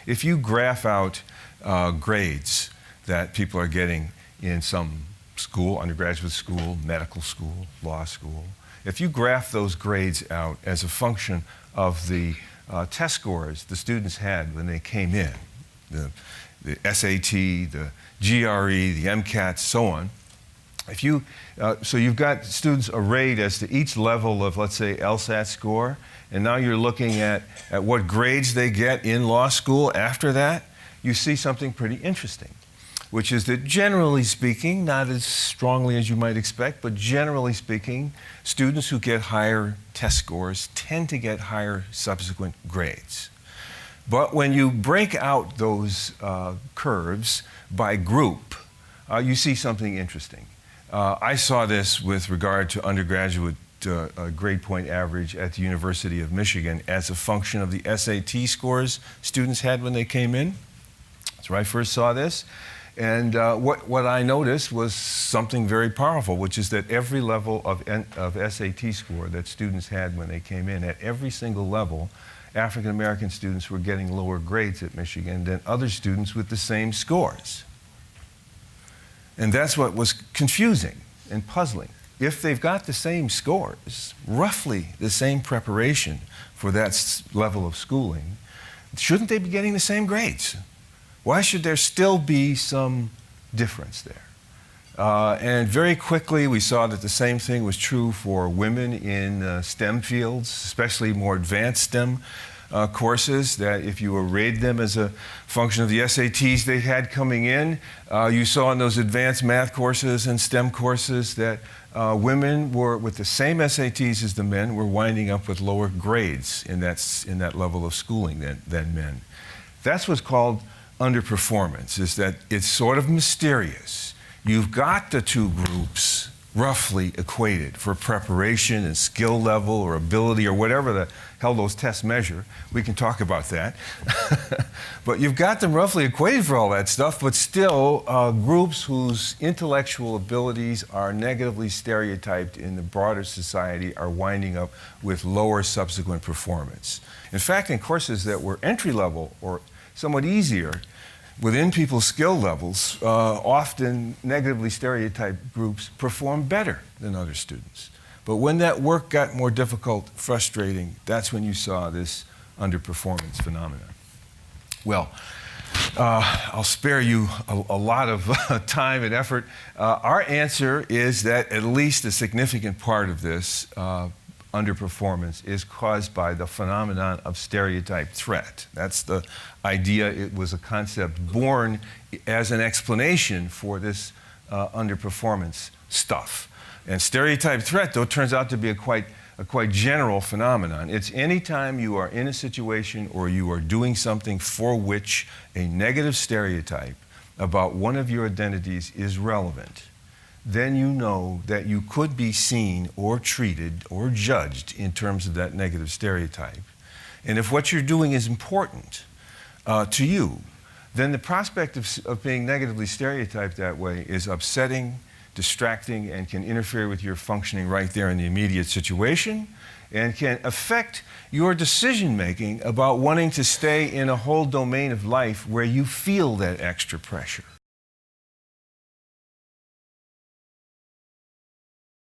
If you graph out grades that people are getting in some school, undergraduate school, medical school, law school, if you graph those grades out as a function of the test scores the students had when they came in, the SAT, the GRE, the MCAT, so on, if you, so you've got students arrayed as to each level of, let's say, LSAT score, and now you're looking at what grades they get in law school after that, you see something pretty interesting, which is that generally speaking, not as strongly as you might expect, but generally speaking, students who get higher test scores tend to get higher subsequent grades. But when you break out those curves by group, you see something interesting. I saw this with regard to undergraduate grade point average at the University of Michigan as a function of the SAT scores students had when they came in. That's where I first saw this. And what I noticed was something very powerful, which is that every level of SAT score that students had when they came in, at every single level, African American students were getting lower grades at Michigan than other students with the same scores. And that's what was confusing and puzzling. If they've got the same scores, roughly the same preparation for that level of schooling, shouldn't they be getting the same grades? Why should there still be some difference there? And very quickly we saw that the same thing was true for women in STEM fields, especially more advanced STEM courses, that if you arrayed them as a function of the SATs they had coming in, you saw in those advanced math courses and STEM courses that women were, with the same SATs as the men, were winding up with lower grades in that level of schooling than men. That's what's called underperformance, is that it's sort of mysterious. You've got the two groups roughly equated for preparation and skill level or ability or whatever the hell those tests measure. We can talk about that. But you've got them roughly equated for all that stuff, but still groups whose intellectual abilities are negatively stereotyped in the broader society are winding up with lower subsequent performance. In fact, in courses that were entry level or somewhat easier, within people's skill levels, often negatively stereotyped groups perform better than other students. But when that work got more difficult, frustrating, that's when you saw this underperformance phenomenon. Well, I'll spare you a lot of time and effort. Our answer is that at least a significant part of this underperformance is caused by the phenomenon of stereotype threat. That's the idea. It was a concept born as an explanation for this underperformance stuff. And stereotype threat, though, turns out to be a quite general phenomenon. It's any time you are in a situation or you are doing something for which a negative stereotype about one of your identities is relevant, then you know that you could be seen or treated or judged in terms of that negative stereotype. And if what you're doing is important to you, then the prospect of being negatively stereotyped that way is upsetting, distracting, and can interfere with your functioning right there in the immediate situation, and can affect your decision-making about wanting to stay in a whole domain of life where you feel that extra pressure.